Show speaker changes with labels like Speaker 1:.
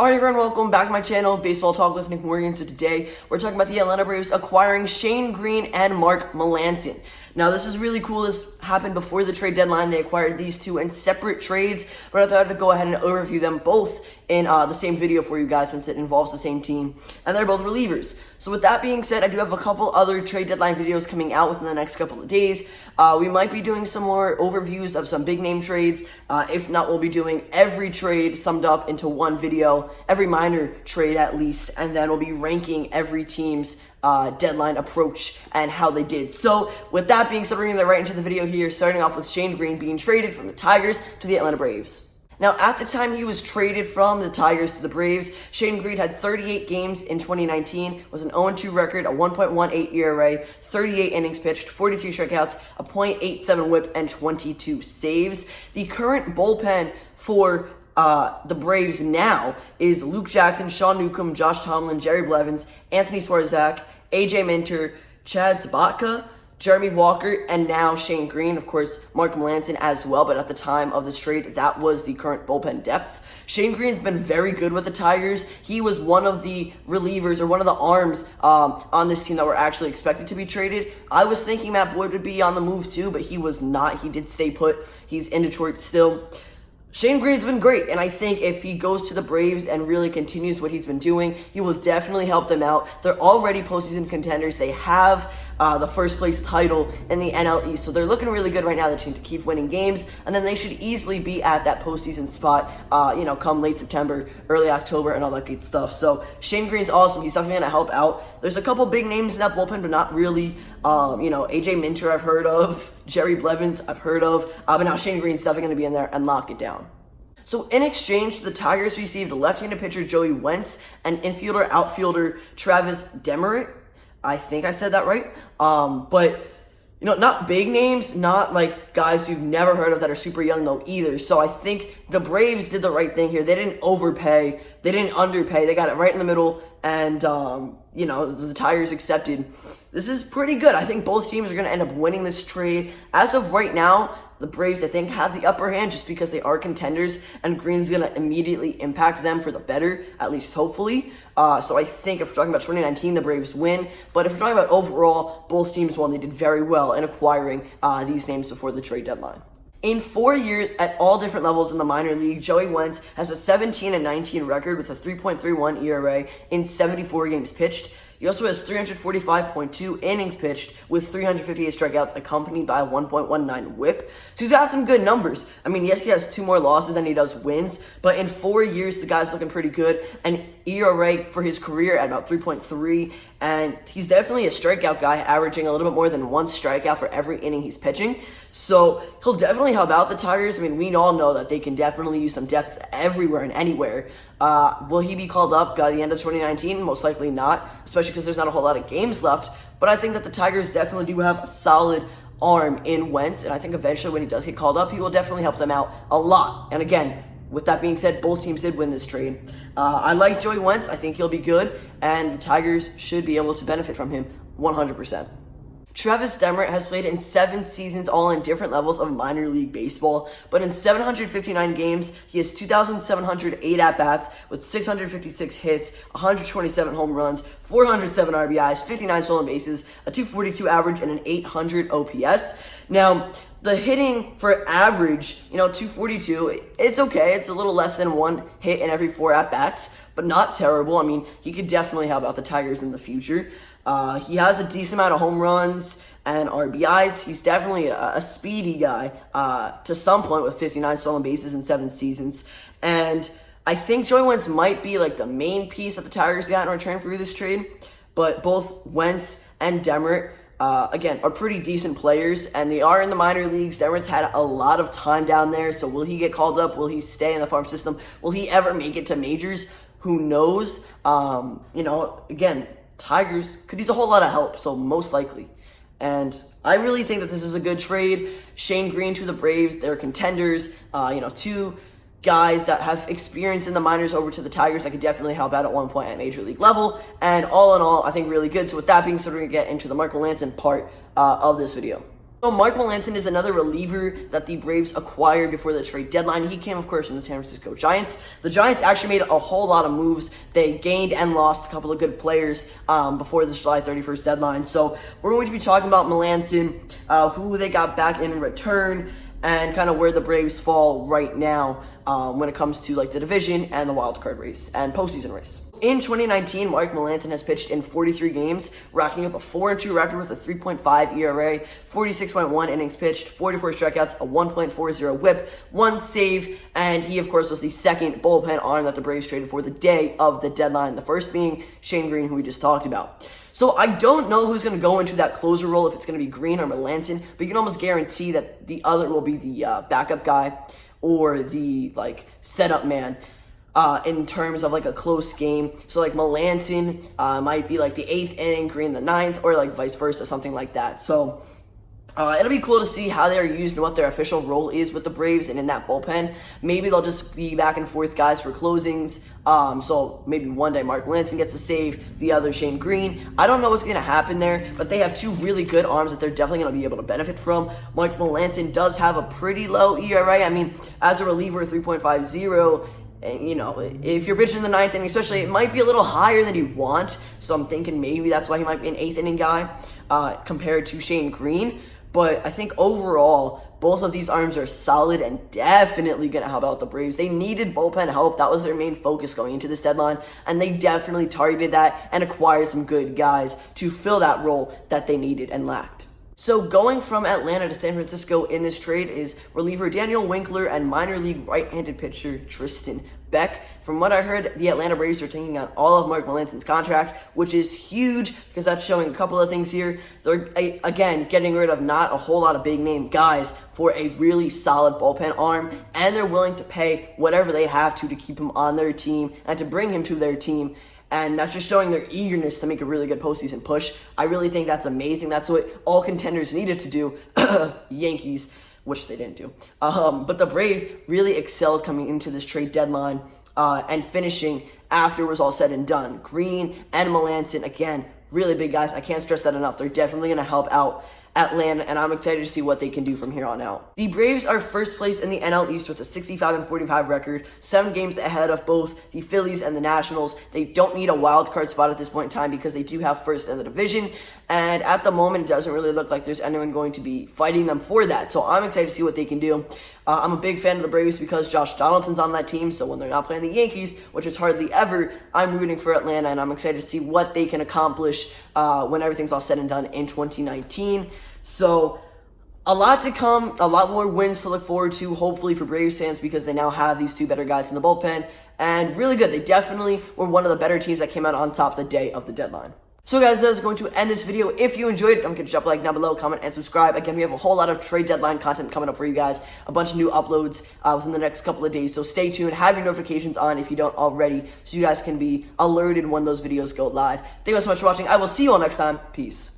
Speaker 1: Alright everyone, welcome back to my channel, Baseball Talk with Nick Morgan. So today, we're talking about the Atlanta Braves acquiring Shane Greene and Mark Melancon. Now this is really cool. This happened before the trade deadline. They acquired these two in separate trades, but I thought I'd go ahead and overview them both in the same video for you guys since it involves the same team, and they're both relievers. So with that being said, I do have a couple other trade deadline videos coming out within the next couple of days. We might be doing some more overviews of some big name trades. If not, we'll be doing every trade summed up into one video, every minor trade at least, and then we'll be ranking every team's deadline approach and how they did. So with that being said, we're going to get right into the video here, starting off with Shane Greene being traded from the Tigers to the Atlanta Braves. Now, at the time he was traded from the Tigers to the Braves, Shane Greene had 38 games in 2019 with an 0-2 record, a 1.18 ERA, 38 innings pitched, 43 strikeouts, a .87 whip, and 22 saves. The current bullpen for the Braves now is Luke Jackson, Sean Newcomb, Josh Tomlin, Jerry Blevins, Anthony Swarzak, AJ Minter, Chad Sabatka, Jeremy Walker, and now Shane Greene, of course, Mark Melancon as well, but at the time of this trade, that was the current bullpen depth. Shane Greene's been very good with the Tigers. He was one of the relievers, or one of the arms on this team that were actually expected to be traded. I was thinking Matt Boyd would be on the move too, but he was not. He did stay put. He's in Detroit still. Shane Greene's been great, and I think if he goes to the Braves and really continues what he's been doing, he will definitely help them out. They're already postseason contenders. They have the first place title in the NL East, so they're looking really good right now. They need to keep winning games, and then they should easily be at that postseason spot, come late September, early October, and all that good stuff. So Shane Greene's awesome. He's definitely going to help out. There's a couple big names in that bullpen, but not really. AJ Minter I've heard of, Jerry Blevins I've heard of, but now Shane Greene's definitely going to be in there and lock it down. So in exchange, the Tigers received left-handed pitcher Joey Wentz and outfielder Travis Demeritte. I think I said that right. But not big names, not like guys you've never heard of that are super young though either. So I think the Braves did the right thing here. They didn't overpay. They didn't underpay. They got it right in the middle, and the Tigers accepted. This is pretty good. I think both teams are going to end up winning this trade. As of right now, the Braves, I think, have the upper hand just because they are contenders, and Greene's going to immediately impact them for the better, at least hopefully. So I think if we're talking about 2019, the Braves win. But if we're talking about overall, both teams won. They did very well in acquiring these names before the trade deadline. In 4 years at all different levels in the minor league, Joey Wentz has a 17-19 record with a 3.31 ERA in 74 games pitched. He also has 345.2 innings pitched with 358 strikeouts accompanied by a 1.19 whip. So he's got some good numbers. I mean, yes, he has 2 more losses than he does wins, but in 4 years, the guy's looking pretty good. And ERA for his career at about 3.3, and he's definitely a strikeout guy, averaging a little bit more than 1 strikeout for every inning he's pitching. So he'll definitely help out the Tigers. I mean, we all know that they can definitely use some depth everywhere and anywhere. Will he be called up by the end of 2019? Most likely not, especially because there's not a whole lot of games left. But I think that the Tigers definitely do have a solid arm in Wentz, and I think eventually when he does get called up, he will definitely help them out a lot. And again, with that being said, both teams did win this trade. I like Joey Wentz. I think he'll be good, and the Tigers should be able to benefit from him 100%. Travis Demeritte has played in 7 seasons, all in different levels of minor league baseball, but in 759 games, he has 2,708 at-bats with 656 hits, 127 home runs, 407 RBIs, 59 stolen bases, a 242 average, and an 800 OPS. Now, the hitting for average, 242, it's okay. It's a little less than 1 hit in every 4 at-bats, but not terrible. I mean, he could definitely help out the Tigers in the future. He has a decent amount of home runs and RBIs. He's definitely a speedy guy to some point with 59 stolen bases in 7 seasons. And I think Joey Wentz might be like the main piece that the Tigers got in return for this trade. But both Wentz and Demeritte, again, are pretty decent players, and they are in the minor leagues. Demeritte's had a lot of time down there, so will he get called up? Will he stay in the farm system? Will he ever make it to majors? Who knows? Again, Tigers could use a whole lot of help, so most likely. And I really think that this is a good trade. Shane Greene to the Braves, they're contenders. 2 guys that have experience in the minors over to the Tigers that could definitely help out at one point at major league level. And all in all, I think really good. So with that being said, we're going to get into the Mark Melancon part of this video. So Mark Melancon is another reliever that the Braves acquired before the trade deadline. He came, of course, from the San Francisco Giants. The Giants actually made a whole lot of moves. They gained and lost a couple of good players before this July 31st deadline. So we're going to be talking about Melancon, who they got back in return, and kind of where the Braves fall right now when it comes to like the division and the wild card race and postseason race. In 2019, Mark Melancon has pitched in 43 games, racking up a 4-2 record with a 3.5 ERA, 46.1 innings pitched, 44 strikeouts, a 1.40 whip, 1 save, and he, of course, was the second bullpen arm that the Braves traded for the day of the deadline, the first being Shane Greene, who we just talked about. So I don't know who's going to go into that closer role, if it's going to be Greene or Melancon, but you can almost guarantee that the other will be the backup guy or the setup man. In terms of like a close game. So like Melancon might be like the 8th inning, Greene the 9th, or like vice versa, something like that. So it'll be cool to see how they're used and what their official role is with the Braves and in that bullpen. Maybe they'll just be back and forth guys for closings. So maybe one day Mark Melancon gets a save, the other Shane Greene. I don't know what's going to happen there, but they have two really good arms that they're definitely going to be able to benefit from. Mark Melancon does have a pretty low ERA. I mean, as a reliever, 3.50. You know, if you're pitching in the 9th inning, especially, it might be a little higher than you want. So I'm thinking maybe that's why he might be an 8th inning guy compared to Shane Greene. But I think overall, both of these arms are solid and definitely going to help out the Braves. They needed bullpen help. That was their main focus going into this deadline. And they definitely targeted that and acquired some good guys to fill that role that they needed and lacked. So going from Atlanta to San Francisco in this trade is reliever Daniel Winkler and minor league right-handed pitcher Tristan Beck. From what I heard, the Atlanta Braves are taking out all of Mark Melancon's contract, which is huge because that's showing a couple of things here. They're, again, getting rid of not a whole lot of big-name guys for a really solid bullpen arm, and they're willing to pay whatever they have to keep him on their team and to bring him to their team. And that's just showing their eagerness to make a really good postseason push. I really think that's amazing. That's what all contenders needed to do. Yankees, which they didn't do. But the Braves really excelled coming into this trade deadline and finishing after it was all said and done. Greene and Melancon, again, really big guys. I can't stress that enough. They're definitely going to help out Atlanta, and I'm excited to see what they can do from here on out. The Braves are first place in the NL East with a 65-45 record, 7 games ahead of both the Phillies and the Nationals. They don't need a wild card spot at this point in time because they do have first in the division, and at the moment, it doesn't really look like there's anyone going to be fighting them for that, so I'm excited to see what they can do. I'm a big fan of the Braves because Josh Donaldson's on that team, so when they're not playing the Yankees, which is hardly ever, I'm rooting for Atlanta, and I'm excited to see what they can accomplish when everything's all said and done in 2019. So, a lot to come, a lot more wins to look forward to, hopefully for Braves fans, because they now have these 2 better guys in the bullpen, and really good. They definitely were one of the better teams that came out on top the day of the deadline. So guys, that is going to end this video. If you enjoyed it, don't forget to drop a like down below, comment, and subscribe. Again, we have a whole lot of trade deadline content coming up for you guys. A bunch of new uploads within the next couple of days. So stay tuned. Have your notifications on if you don't already, so you guys can be alerted when those videos go live. Thank you guys so much for watching. I will see you all next time. Peace.